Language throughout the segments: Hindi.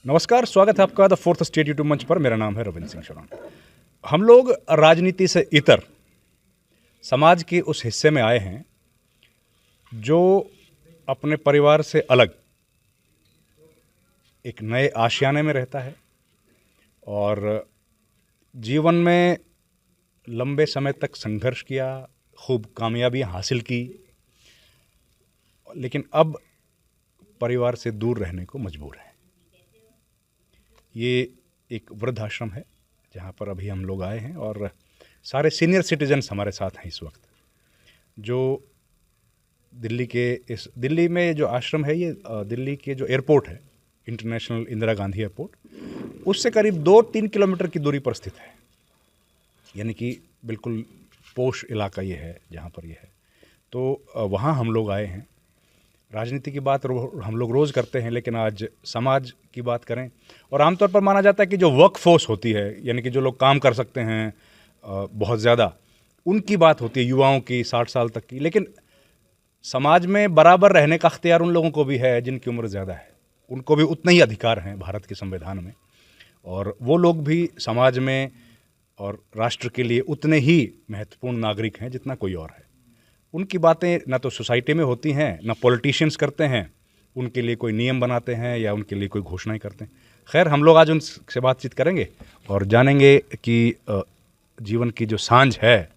नमस्कार, स्वागत है आपका द फोर्थ स्टेट यूट्यूब मंच पर। मेरा नाम है रविंद्र सिंह शरण। हम लोग राजनीति से इतर समाज के उस हिस्से में आए हैं जो अपने परिवार से अलग एक नए आशियाने में रहता है और जीवन में लंबे समय तक संघर्ष किया, खूब कामयाबियां हासिल की, लेकिन अब परिवार से दूर रहने को मजबूर है। ये एक वृद्ध आश्रम है जहाँ पर अभी हम लोग आए हैं और सारे सीनियर सिटीजन्स हमारे साथ हैं इस वक्त। जो दिल्ली में जो आश्रम है, ये दिल्ली के जो एयरपोर्ट है, इंटरनेशनल इंदिरा गांधी एयरपोर्ट, उससे करीब 2-3 किलोमीटर की दूरी पर स्थित है। यानी कि बिल्कुल पोश इलाका ये है जहाँ पर ये है। तो वहाँ हम लोग आए हैं। राजनीति की बात हम लोग रोज़ करते हैं, लेकिन आज समाज की बात करें। और आमतौर पर माना जाता है कि जो वर्क फोर्स होती है, यानी कि जो लोग काम कर सकते हैं बहुत ज़्यादा, उनकी बात होती है, युवाओं की, 60 साल तक की। लेकिन समाज में बराबर रहने का अख्तियार उन लोगों को भी है जिनकी उम्र ज़्यादा है। उनको भी उतने ही अधिकार हैं भारत के संविधान में, और वो लोग भी समाज में और राष्ट्र के लिए उतने ही महत्वपूर्ण नागरिक हैं जितना कोई और है। उनकी बातें ना तो सोसाइटी में होती हैं, ना पॉलिटिशियंस करते हैं, उनके लिए कोई नियम बनाते हैं या उनके लिए कोई घोषणाएं करते हैं। खैर, हम लोग आज उनसे बातचीत करेंगे और जानेंगे कि जीवन की जो सांझ है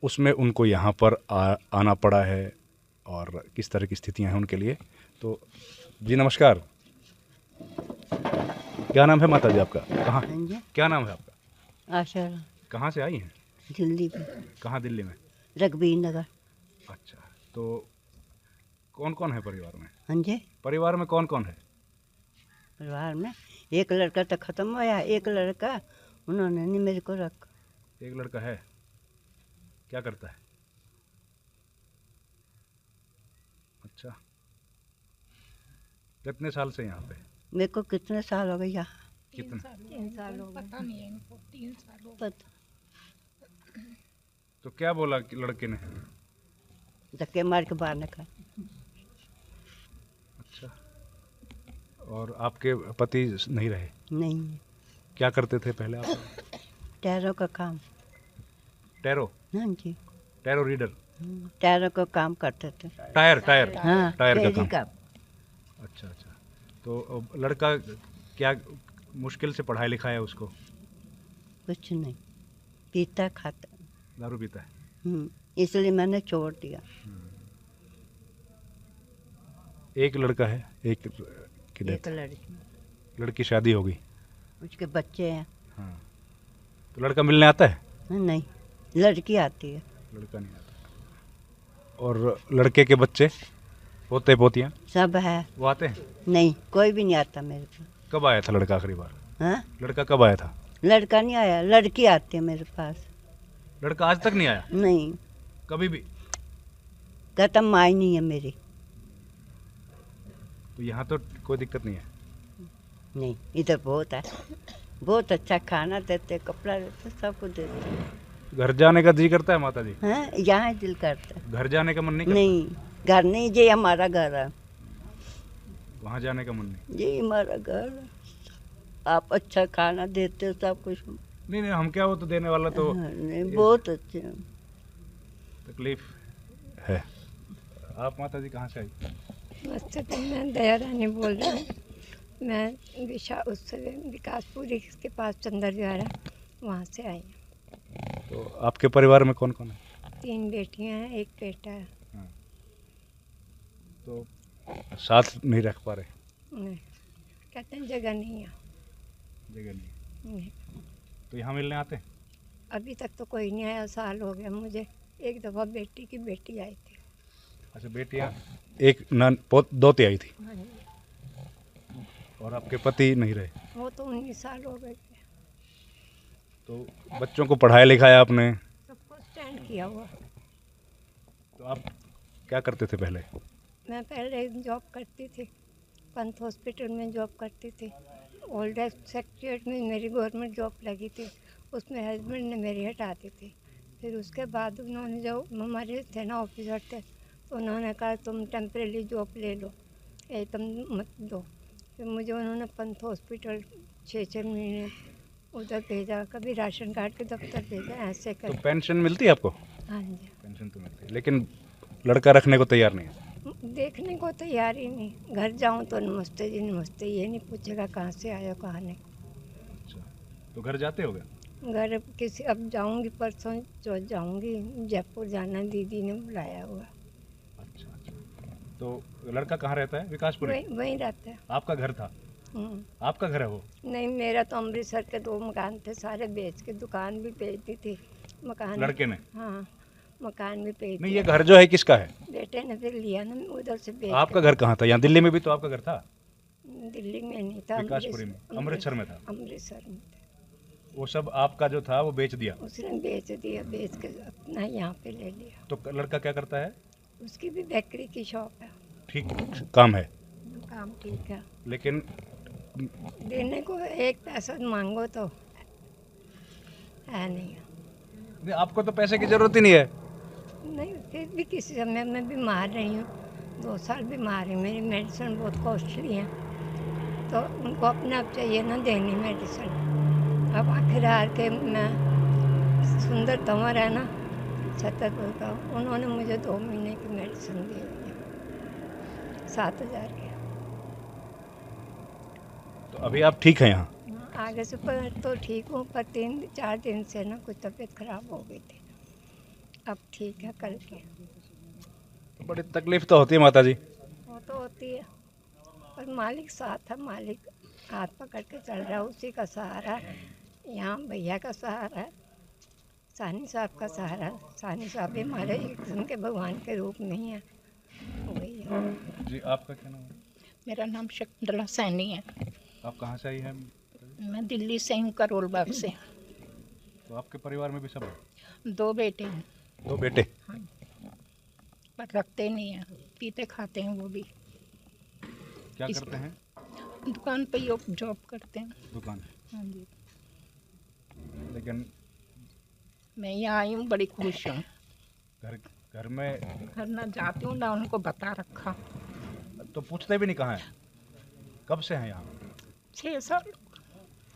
उसमें उनको यहाँ पर आना पड़ा है और किस तरह की स्थितियाँ हैं उनके लिए। तो जी नमस्कार। क्या नाम है माता जी आपका? कहाँ? क्या नाम है आपका? आशा। कहाँ से आई हैं? दिल्ली में। कहाँ दिल्ली में? रघबीर नगर। अच्छा, तो कौन कौन है परिवार में? हाँ जी। परिवार में कौन कौन है? परिवार में एक लड़का तो खत्म हुआ, एक लड़का उन्होंने नहीं मेरे को रखा। एक लड़का है, क्या करता है? अच्छा, कितने साल से यहाँ पे? मेरे को कितने साल हो गए यहाँ? कितने? 3 साल हो गए। पता नहीं है इनको, 3 साल हो गए। तो क्या बोला कि लड़के ने? धक्के मार के बाहर निकाल। अच्छा, और आपके पति नहीं रहे? नहीं। क्या करते थे पहले आप? टायरों का काम। टैरो? हाँ जी। Tarot reader? टायरों का काम करते थे। टायर? हाँ, टायर का काम। अच्छा अच्छा। तो लड़का क्या मुश्किल से पढ़ाई लिखा है उसको? कुछ नहीं, पीता खाता। दारू पीता है? इसलिए मैंने छोड़ दिया। एक लड़का है, एक लड़की शादी हो गई, उसके बच्चे हैं। हाँ, तो लड़का मिलने आता है? नहीं, लड़की आती है। लड़का नहीं आता। और लड़के के बच्चे, पोते पोतियाँ सब है? वो आते हैं? नहीं, कोई भी नहीं आता मेरे पास। कब आया था लड़का आखिरी बार? हाँ? लड़का कब आया था? लड़का नहीं आया, लड़की आती है मेरे पास। लड़का आज तक नहीं आया? नहीं, कभी भी? कहता माँ ही नहीं है मेरी। तो यहाँ तो कोई दिक्कत नहीं है? नहीं, इधर बहुत है, बहुत अच्छा खाना देते, कपड़ा देते, सब कुछ देते। घर जाने का जी करता है माता जी? हाँ, यहाँ दिल करता है। घर जाने का मन नहीं करता? नहीं, घर नहीं, ये हमारा घर है। वहाँ जाने का मन नहीं? ये हमारा घर है, आप अच्छा खाना देते हो, सब कुछ। नहीं नहीं, हम क्या, वो तो देने वाला तो। नहीं, बहुत अच्छे। तकलीफ है। आप माता जी कहाँ से आई? नमस्ते, तो मैं दया रानी बोल रही हूँ। मैं विकासपुरी के पास चंद्रद्वारा, वहाँ से आई हूँ। तो आपके परिवार में कौन कौन है? 3 बेटियाँ हैं, 1 बेटा है। तो साथ नहीं रख पा रहे? नहीं, कहते हैं जगह नहीं है। जगह नहीं? नहीं। तो यहाँ मिलने आते हैं? अभी तक तो कोई नहीं आया, साल हो गया मुझे। एक दफ़ा बेटी की बेटी आई थी। अच्छा, बेटियाँ एक दोती आई थी? हाँ जी। और आपके पति नहीं रहे? वो तो 19 साल हो गए थे। तो बच्चों को पढ़ाया लिखाया आपने? सबको स्टैंड किया हुआ। तो आप क्या करते थे पहले? मैं पहले जॉब करती थी, पंत हॉस्पिटल में जॉब करती थी। ओल्ड एज सेक्रेटरीट में मेरी गवर्नमेंट जॉब लगी थी, उसमें हस्बैंड ने मेरी हटा दी थी। फिर उसके बाद उन्होंने, जो हमारे थे ना ऑफिसर थे, तो उन्होंने कहा तुम टेम्परेरी जॉब ले लो, तुम मत दो। फिर मुझे उन्होंने पंत हॉस्पिटल 6 महीने उधर भेजा, कभी राशन कार्ड के दफ्तर भेजा, ऐसे तो कर। पेंशन मिलती है आपको? हाँ जी। पेंशन तो मिलती है, लेकिन लड़का रखने को तैयार नहीं है। देखने को तैयार ही नहीं। घर जाऊं तो नमस्ते जी नमस्ते, ये नहीं पूछेगा कहाँ से आए हो कहाँ नहीं। अच्छा, तो घर जाते हो गए? घर किसी अब जाऊंगी, परसों चौथ जाऊंगी, जयपुर जाना है, दीदी ने बुलाया हुआ। अच्छा अच्छा। तो लड़का कहाँ रहता है? विकासपुरी? वहीं रहता है। आपका घर था? आपका घर है वो? नहीं, मेरा तो अमृतसर के 2 मकान थे, सारे बेच के दुकान भी बेच दी थी। मकान लड़के ने? हाँ, मकान भी बेच नहीं, दिया। ये घर जो है किसका है? बेटे ने फिर लिया ना, उधर से बेच आपका घर कहाँ था? यहाँ दिल्ली में भी तो आपका घर था? दिल्ली में नहीं था, विकासपुरी में? अमृतसर में था? अमृतसर में था। वो सब आपका जो था वो बेच दिया? उसने बेच दिया, बेच के अपना यहाँ पे ले लिया। तो लड़का क्या करता है? उसकी भी बेकरी की शॉप है। ठीक काम है, काम ठीक है, लेकिन देने को 1 पैसा मांगो तो है नहीं। नहीं, आपको तो पैसे की जरूरत ही नहीं है। नहीं, फिर भी किसी समय मैं बीमार रही हूँ, 2 साल बीमार है, मेरी मेडिसिन बहुत कॉस्टली है, तो उनको अपने आप चाहिए ना देनी मेडिसिन। अब आखिर हार के मैं सुंदर तंवर है ना छतरपुर का, उन्होंने मुझे 2 महीने की मेडिसिन दी हुई है, 7,000 की। तो अभी आप ठीक हैं यहाँ? आगे से पर तो ठीक हूँ, पर 3-4 दिन से ना कुछ तबीयत खराब हो गई थी, अब ठीक है कल की। तो बड़ी तकलीफ तो होती है माता जी। वो तो होती है, पर मालिक साथ है, मालिक हाथ पकड़ के चल रहा है, उसी का सहारा है। यहाँ भैया का सहारा है, सानी साहब का सहारा है। सानी साहब भी हमारे एक किस्म के भगवान के रूप में ही है, वही है। जी, आपका क्या नाम है? मेरा नाम शकुंतला सैनी है। आप कहाँ से आई हैं? मैं दिल्ली से हूँ, करोल बाग से। तो आपके परिवार में भी सब है? 2 बेटे हैं। 2 बेटे? हाँ, पर रखते नहीं हैं, पीते खाते हैं वो भी। क्या करते हैं? दुकान पे ही जॉब करते हैं। दुकान? हाँ जी। लेकिन मैं यहाँ आई हूँ, बड़ी खुश हूँ। घर में घर ना जाती हूँ ना उनको बता रखा। तो पूछते भी नहीं कहाँ है? कब से हैं यहाँ? 6 साल।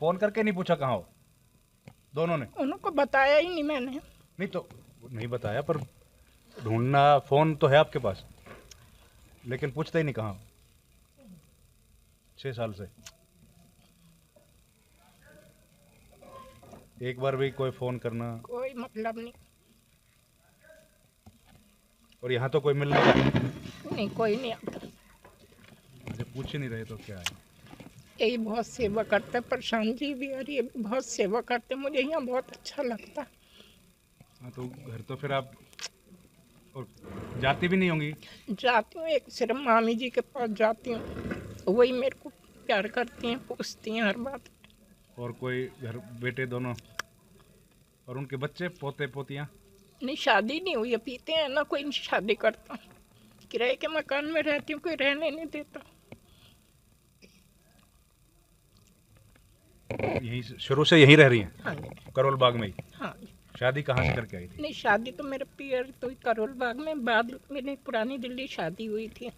फोन करके नहीं पूछा कहाँ हो दोनों ने? उनको बताया ही नहीं मैंने। नहीं तो नहीं बताया, पर ढूंढना, फोन तो है आपके पास, लेकिन पूछते ही नहीं कहाँ हो 6 साल से। एक बार भी कोई फोन करना? कोई मतलब नहीं। और यहाँ तो कोई मिलने का नहीं, कोई नहीं आता। जब पूछ ही नहीं रहे तो क्या है? यही बहुत सेवा करते, प्रशांत जी भी और ये भी बहुत सेवा करते, मुझे यहाँ बहुत अच्छा लगता। हाँ, तो घर तो फिर आप और जाती भी नहीं होंगी? जाती हूँ, एक सिर्फ मामी जी के पास जाती हूँ, वही मेरे को प्यार करती हैं, पूछती हैं हर बात। और कोई घर बेटे दोनों और उनके बच्चे पोते पोतियाँ? नहीं, शादी नहीं हुई है, पीते हैं ना, कोई नहीं शादी करता। किराए के मकान में रहती हूँ, कोई रहने नहीं देता। यहीं शुरू से यहीं रह रही हैं? हाँ जी। करोल बाग में ही? हाँ जी। शादी कहाँ से करके आई थी? नहीं, शादी तो मेरे पियर तो करोल बाग में, बाद मेरी पुरानी दिल्ली शादी हुई थी,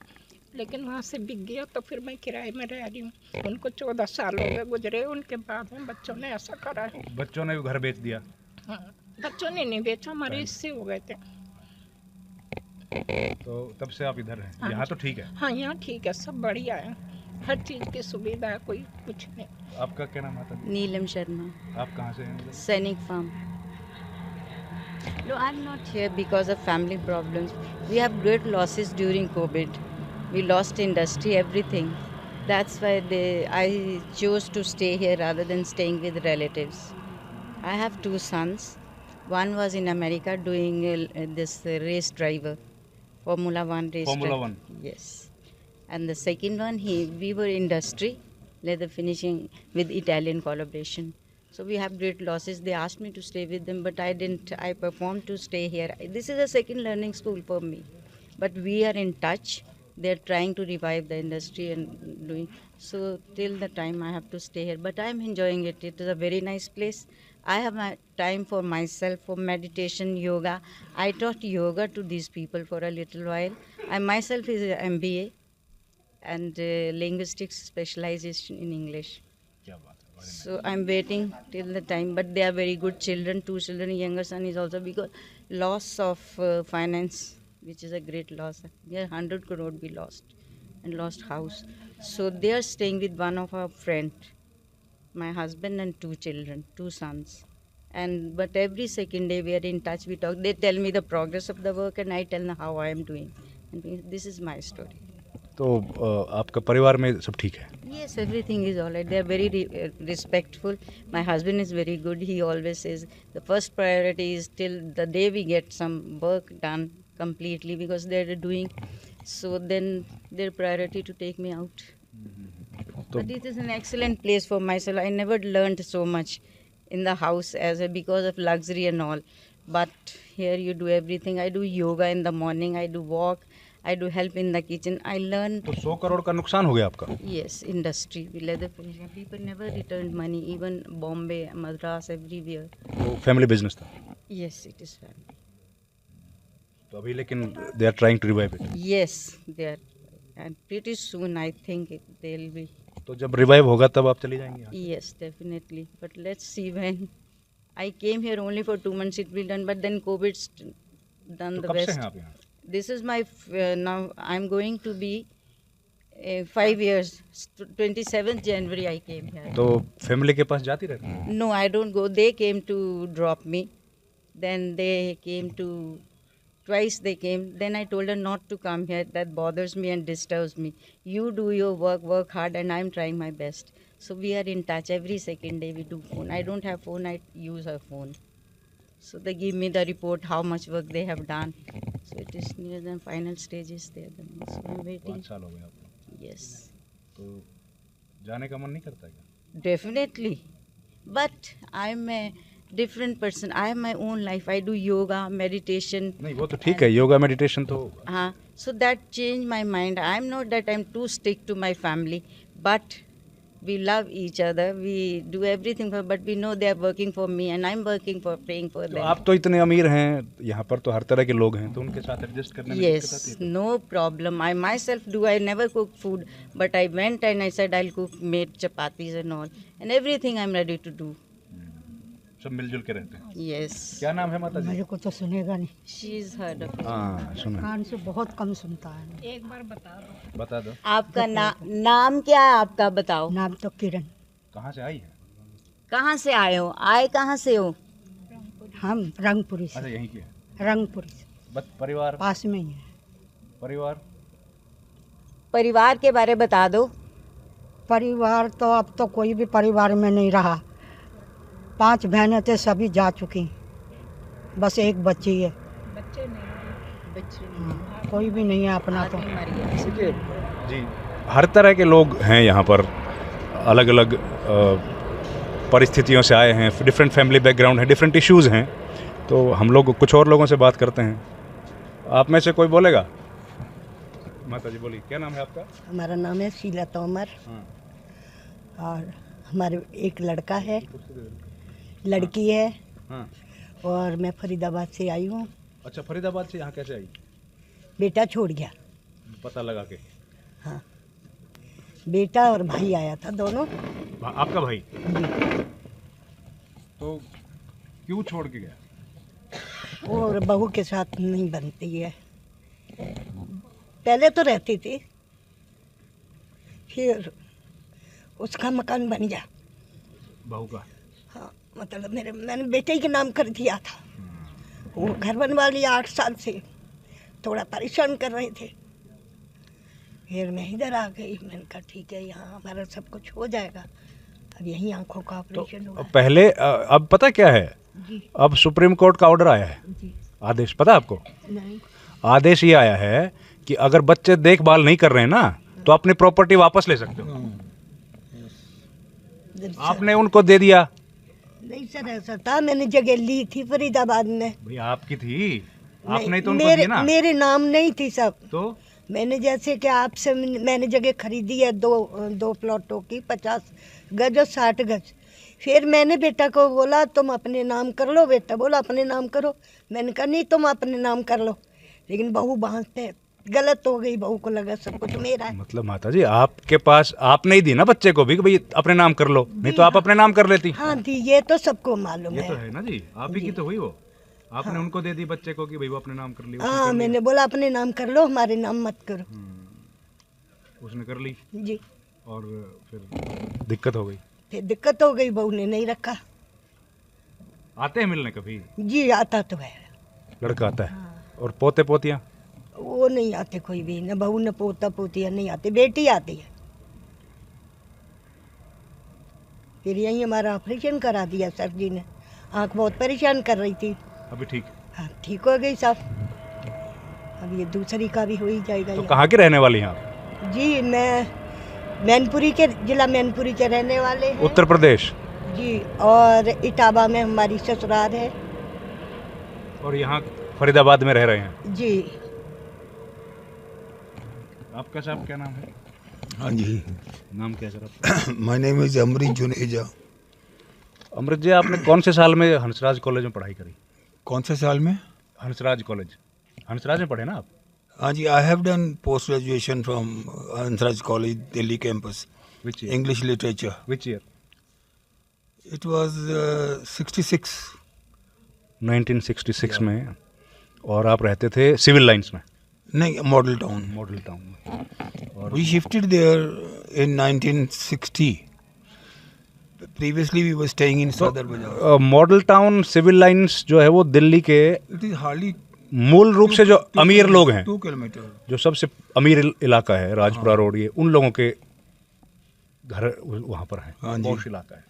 लेकिन वहाँ से बिक गया, तो फिर मैं किराए में रह रही हूँ। उनको 14 साल हो गए गुजरे, उनके बाद में बच्चों ने ऐसा करा है। बच्चों ने भी घर बेच दिया? हाँ, बच्चों ने नहीं बेचा, हमारे इससे हो गए थे। तो तब से आप इधर हैं? हाँ यहाँ तो ठीक है? हाँ, यहाँ ठीक है, सब बढ़िया है, हर चीज़ की सुविधा है, कोई कुछ नहीं। आपका क्या नाम आता है? नीलम शर्मा, आप कहाँ से हैं? Sainik Farm. No, I'm not here because of family problems. We have great losses during COVID. We lost industry, everything. That's why I chose to stay here rather than staying with relatives. I have 2 sons. One was in America doing this race driver, Formula One race Formula driver. One. Yes. And the second one, we were industry, leather finishing with Italian collaboration. So we have great losses. They asked me to stay with them, but I didn't. I performed to stay here. This is a second learning school for me. But we are in touch. They're trying to revive the industry and doing so. Till the time I have to stay here, but I'm enjoying it. It is a very nice place. I have my time for myself, for meditation, yoga. I taught yoga to these people for a little while. I myself is an MBA. and linguistics specialization in English. क्या बात है, very nice. So I'm waiting till the time, but they are very good children. 2 children. Younger son is also because loss of finance, which is a great loss. There 100 crore be lost and lost house. So they are staying with one of our friend, my husband and 2 children, 2 sons. And but every second day we are in touch. We talk. They tell me the progress of the work, and I tell them how I am doing. And this is my story. तो आपका परिवार में सब ठीक है? Yes, everything is all right. They are very respectful. My husband is very good. He always says the first priority is till the day we get some work done completely because they are doing. So then their priority to take me out. But it is an excellent place for myself. I never learned so much in the house because of luxury and all. But here you do everything. I do yoga in the morning. I do walk. I do help in the kitchen. I learn. तो 100 करोड़ का नुकसान हो गया आपका? Yes, industry, leather finishing. People never returned money, even Bombay, Madras, everywhere. तो फैमिली बिजनेस था? Yes, it is family. तो अभी लेकिन they are trying to revive it? Yes, they are. And pretty soon I think they'll be. तो जब रिवाइव होगा तब आप चली जाएंगी? Yes, definitely. But let's see when. I came here only for 2 months, it will done, but then COVID's done तो the कब से best. हैं आप यहाँ? This is my, now I'm going to be 5 years. 27th January I came here. तो फैमिली के पास जाती रहती हैं? No, I don't go. They came to drop me. Then they came to, twice they came. Then I told her not to come here. That bothers me and disturbs me. You do your work hard, and I'm trying my best. So we are in touch. Every second day we do phone. I don't have phone, I use her phone. So they give me the report, how much work they have done. So it is near the final stages there. So I'm waiting. 5 साल हो गए आपको? Yes. तो जाने का मन नहीं करता क्या? Definitely. But I'm a different person. I have my own life. I do yoga, meditation. नहीं वो तो ठीक है, योगा मेडिटेशन तो So that changed my mind. I'm not that I'm too strict to my family, but we love each other. We do everything for, but we know they are working for me, and I'm working for, praying for तो them. आप तो इतने अमीर हैं, यहाँ पर तो हर तरह के लोग हैं, तो उनके साथ एडजस्ट करने में दिक्कत आती Yes, है? no problem. I myself do. I never cook food, but I went and I said I'll cook, made chapatis and all, and everything I'm ready to do. सब मिलजुल के रहते हैं? Yes. क्या नाम है माता जी? मेरे को तो सुनेगा नहीं, She's heard of it. हाँ सुना, कान से बहुत कम सुनता है। एक बार बता दो। बता दो। आपका नाम क्या है आपका, बताओ। नाम तो किरण। कहाँ से आई है? कहाँ से आए हो? आए कहाँ से हो? हम रंगपुरी अच्छा से। यहीं की है? रंगपुरी से परिवार? पास में ही है। परिवार? परिवार के बारे बता दो। परिवार तो अब तो कोई भी परिवार में नहीं रहा। 5 बहनें थे, सभी जा चुकी, बस एक बच्ची है। बच्चे नहीं। हाँ, कोई भी नहीं है अपना तो। देखिए जी, हर तरह के लोग हैं यहाँ पर, अलग अलग परिस्थितियों से आए हैं, डिफरेंट फैमिली बैकग्राउंड है, डिफरेंट इश्यूज़ हैं। तो हम लोग कुछ और लोगों से बात करते हैं। आप में से कोई बोलेगा? माता जी बोली, क्या नाम है आपका? हमारा नाम है शीला तोमर। और हमारे एक लड़का है, लड़की है। हाँ। और मैं फरीदाबाद से आई हूँ। अच्छा, फरीदाबाद से यहाँ कैसे आई? बेटा छोड़ गया। पता लगा के? हाँ, बेटा और भाई आया था, दोनों। आपका भाई? तो क्यों छोड़ के गया? और बहू के साथ नहीं बनती है। पहले तो रहती थी, फिर उसका मकान बन गया। बहू का? हाँ, मतलब मैंने बेटे के नाम कर दिया था। वो घर बनवा लिया 8 साल से, थोड़ा परेशान कर रहे थे। फिर मैं इधर आ गई, मैंने कहा ठीक है, यहाँ हमारा सब कुछ हो जाएगा। अब यहीं आंखों का ऑपरेशन तो हुआ। पहले अब पता क्या है, अब सुप्रीम कोर्ट का ऑर्डर आया है, आदेश पता है आपको? नहीं। आदेश ये आया है कि अगर बच्चे देखभाल नहीं कर रहे हैं ना, तो अपनी प्रॉपर्टी वापस ले सकते हो। आपने उनको दे दिया? नहीं सर, ऐसा था, मैंने जगह ली थी फरीदाबाद में। भाई आपकी थी, आपने तो उनको मेरे दी ना। मेरे नाम नहीं थी सब। तो मैंने जैसे कि आपसे मैंने जगह खरीदी है, दो प्लॉटों की, 50 गज और 60 गज। फिर मैंने बेटा को बोला तुम अपने नाम कर लो। बेटा बोला अपने नाम करो। मैंने कहा नहीं, तुम अपने नाम कर लो। लेकिन बहू वहाँ पे गलत हो गई, बहू को लगा सब कुछ मेरा है। मतलब माता जी आपके पास आपने ही दी ना बच्चे को भी कि भाई अपने नाम कर लो, नहीं तो आप अपने नाम कर लेती। हाँ दी, ये तो सबको मालूम ये है। तो है ना जी, आप ही की तो हुई वो, आपने उनको दे दी बच्चे को कि भाई वो अपने नाम कर ली। हाँ मैंने बोला अपने नाम कर लो, हमारे नाम मत करो। उसने कर ली जी, और फिर दिक्कत हो गई। फिर दिक्कत हो गई, बहू ने नहीं रखा। आते हैं मिलने कभी? जी आता तो है, लड़का आता है। और पोते पोतियाँ? वो नहीं आते कोई भी, न बहू न पोता पोतियाँ नहीं आते, बेटी आती है। फिर यही हमारा ऑपरेशन करा दिया सर जी ने, आँख बहुत परेशान कर रही थी। अभी ठीक? हाँ ठीक हो गई साहब, अब ये दूसरी का भी हो ही जाएगा। तो ये। कहाँ के रहने वाली हैं आप? जी मैं मैनपुरी के, जिला मैनपुरी के रहने वाले हैं। उत्तर प्रदेश? जी, और इटावा में हमारी ससुराल है। और यहाँ फरीदाबाद में रह रहे हैं? जी। आपका साहब क्या नाम है? हाँ जी, नाम क्या सर आपका? माय नेम इज अमृत जुनेजा। अमृत जी आपने कौन से साल में हंसराज कॉलेज में पढ़ाई करी? कौन से साल में? हंसराज कॉलेज, हंसराज में पढ़े ना आप? हाँ जी, I have done post graduation from Hansraj college Delhi campus, which year? English literature. Which year? It was 66। 1966 में। और आप रहते थे सिविल लाइंस में? नहीं, मॉडल टाउन। मॉडल टाउन में। और we shifted there in 1960। Previously we were staying in Sadar Bazaar. Model town civil lines जो है वो दिल्ली के इट इज हार्डली मूल रूप से जो अमीर लोग हैं, 2 किलोमीटर। जो सबसे अमीर इलाका है राजपुरा रोड, ये उन लोगों के घर वहाँ पर है, हाँ जी। पॉश इलाका है।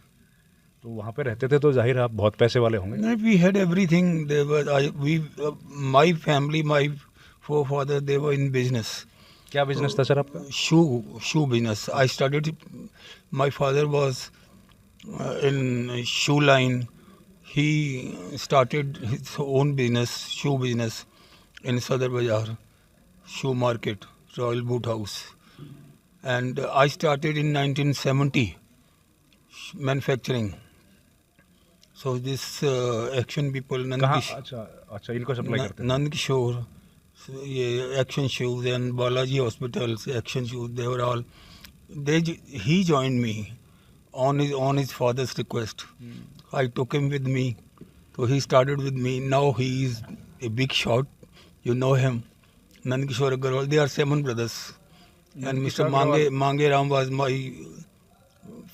तो वहाँ पे रहते थे तो जाहिर आप बहुत पैसे वाले होंगे। No, we had everything. They were my family, my forefather, they were in business. क्या बिजनेस था सर आपका? Shoe business. I started. My father was in shoe line. He started his own business, shoe business, in Sadar Bazaar, shoe market, Royal Boot House, and I started in 1970 manufacturing. So this action people, कहाँ? अच्छा इनको सप्लाई करते थे? Nand Kishore, ये action shoes and Balaji hospitals, action shoes, they were all. He joined me on his father's request. I took him with me, so he started with me. Now he is a big shot. You know him, Nand Kishore Agarwal. They are 7 brothers, and Mr. Mange Ram was my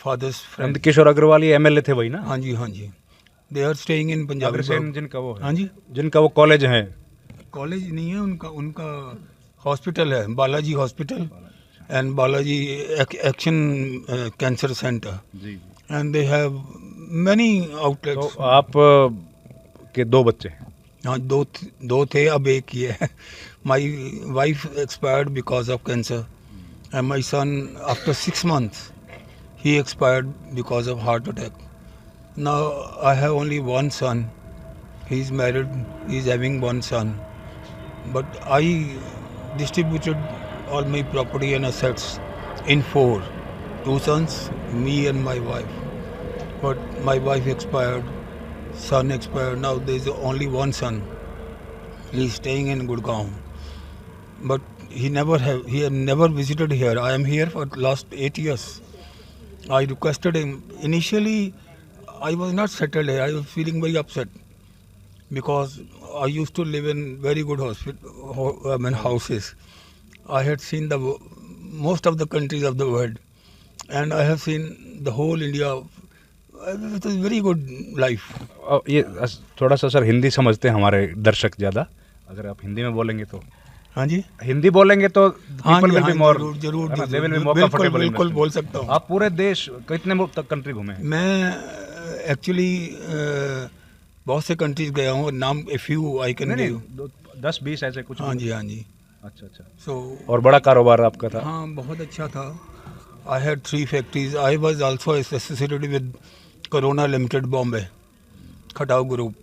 father's friend. Nand Kishore Agarwal ये एमएलए थे वही ना? हाँ जी, हाँ जी। They are staying in Punjab. Agrasen जिनका वो है? हाँ जी। जिनका वो कॉलेज है? कॉलेज नहीं है उनका हॉस्पिटल है, Balaji hospital and Balaji action cancer centre, जी। And they have many outlets. तो आप के 2 बच्चे हैं? हाँ, दो थे, अब एक ही है। My wife expired because of cancer and my son after 6 months he expired because of heart attack. Now I have only one son. He is married. He is having one son. But I distributed all my property and assets in 4. 2 sons, me and my wife. But my wife expired. Son expired. Now there is only one son. He is staying in Gurgaon. But he had never visited here. I am here for last 8 years. I requested him. Initially, I was not settled here. I was feeling very upset because I used to live in very good houses. I had seen most of the countries of the world, and I have seen the whole India. It was very good life. ये थोड़ा सा सर हिंदी समझते हैं हमारे दर्शक ज़्यादा, अगर आप हिंदी में बोलेंगे तो? हाँ जी, हिंदी बोलेंगे तो people will be more, जरूर they will be more comfortable in बिल्कुल listening. बोल सकता हूँ। आप पूरे देश कितने तक कंट्री घूमे हैं? मैं एक्चुअली बहुत से कंट्रीज गया हूँ, नाम a few I can give. 10-20 ऐसे कुछ? हाँ जी, हाँ जी। अच्छा। सो और बड़ा कारोबार आपका था? हाँ, बहुत अच्छा था। I had 3 factories. I was also associated with corona limited Bombay, Khatav group.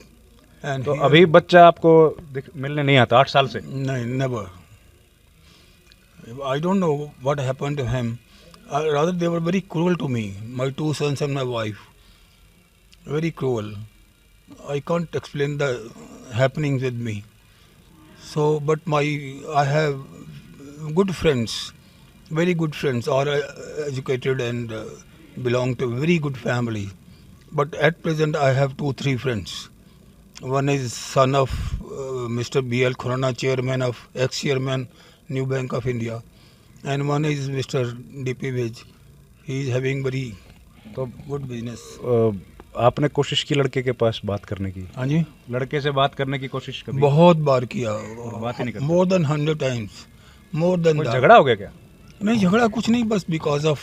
And तो अभी बच्चा आपको मिलने नहीं आता 8 साल से? नहीं, never. I don't know what happened to him. Rather they were very cruel to me, my 2 sons and my wife, very cruel. I can't explain the happenings with me. So, but I have good friends, very good friends, all educated and belong to a very good family. But at present I have 2-3 friends. One is son of Mr. B.L. Khurana, chairman of ex-chairman New Bank of India, and one is Mr. D.P. Vij. He is having very good business. आपने कोशिश की लड़के के पास बात करने की? हाँ जी, लड़के से बात करने की कोशिश कभी? बहुत बार किया, बात ही नहीं करते? more than 100 times, more than कोई that. झगड़ा हो गया क्या? नहीं, झगड़ा कुछ नहीं, बस because of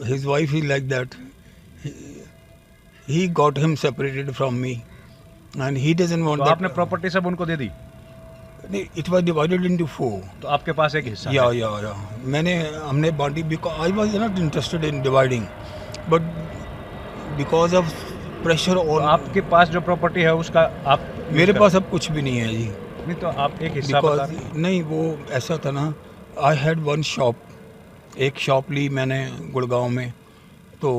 his wife is like that. He got him separated from me and he doesn't want तो that. आपने प्रॉपर्टी सब उनको दे दी? नहीं, it was divided into 4. तो आपके पास एक हिस्सा या है? या हमने बांटी, because I was not interested in dividing, but because of pressure तो on. आपके पास जो प्रॉपर्टी है उसका आप मेरे पास अब कुछ भी नहीं है जी. नहीं, तो आप एक हिस्सा बता Because रहे हैं। नहीं, वो ऐसा था ना, I had one shop, एक शॉप ली मैंने गुड़गांव में, तो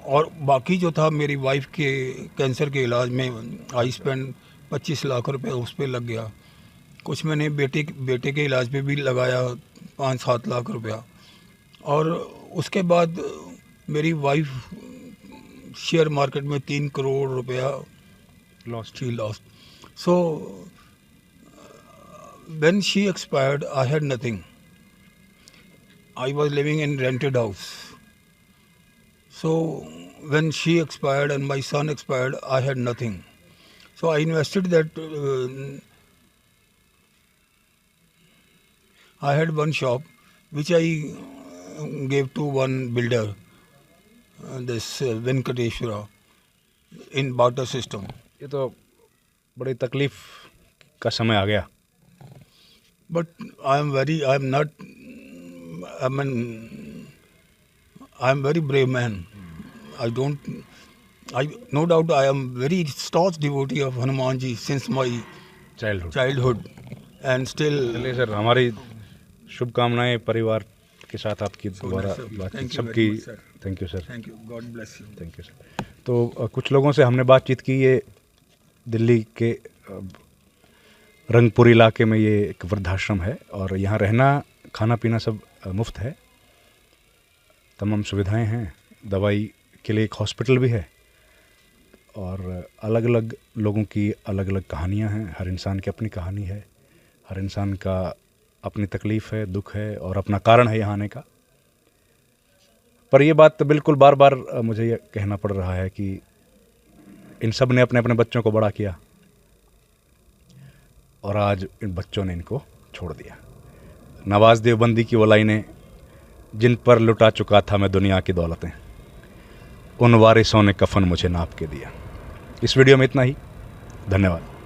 और बाकी जो था मेरी वाइफ के कैंसर के इलाज में आई स्पेंड 25 लाख रुपए उस पर लग गया. कुछ मैंने बेटे के इलाज पे भी लगाया 5-7 लाख रुपया. और उसके बाद मेरी वाइफ शेयर मार्केट में 3 करोड़ रुपया lost. she lost. So when she expired, I had nothing. I was living in rented house. So when she expired and my son expired, I had nothing. So I invested that. I had one shop which I gave to one builder, this Venkateshwara, in barter system. ये तो बड़ी तकलीफ का समय आ गया। But I'm very brave man. No doubt I am very staunch devotee of Hanuman ji since my childhood and still. चलिए सर, हमारी शुभकामनाएं परिवार के साथ आपकी दोबारा बातचीत सबकी। Thank you sir. Thank you. God bless you. Thank you sir. तो कुछ लोगों से हमने बातचीत की। ये दिल्ली के रंगपुर इलाके में ये एक वृद्धाश्रम है और यहाँ रहना खाना पीना सब मुफ्त है, तमाम सुविधाएं हैं, दवाई के लिए एक हॉस्पिटल भी है और अलग अलग लोगों की अलग अलग कहानियां हैं। हर इंसान की अपनी कहानी है, हर इंसान का अपनी तकलीफ़ है, दुख है और अपना कारण है यहाँ आने का। पर ये बात तो बिल्कुल बार बार मुझे ये कहना पड़ रहा है कि इन सब ने अपने अपने बच्चों को बड़ा किया और आज इन बच्चों ने इनको छोड़ दिया। नवाज देवबंदी की वो लाइनें, जिन पर लुटा चुका था मैं दुनिया की दौलतें, उन वारिसों ने कफन मुझे नाप के दिया। इस वीडियो में इतना ही। धन्यवाद।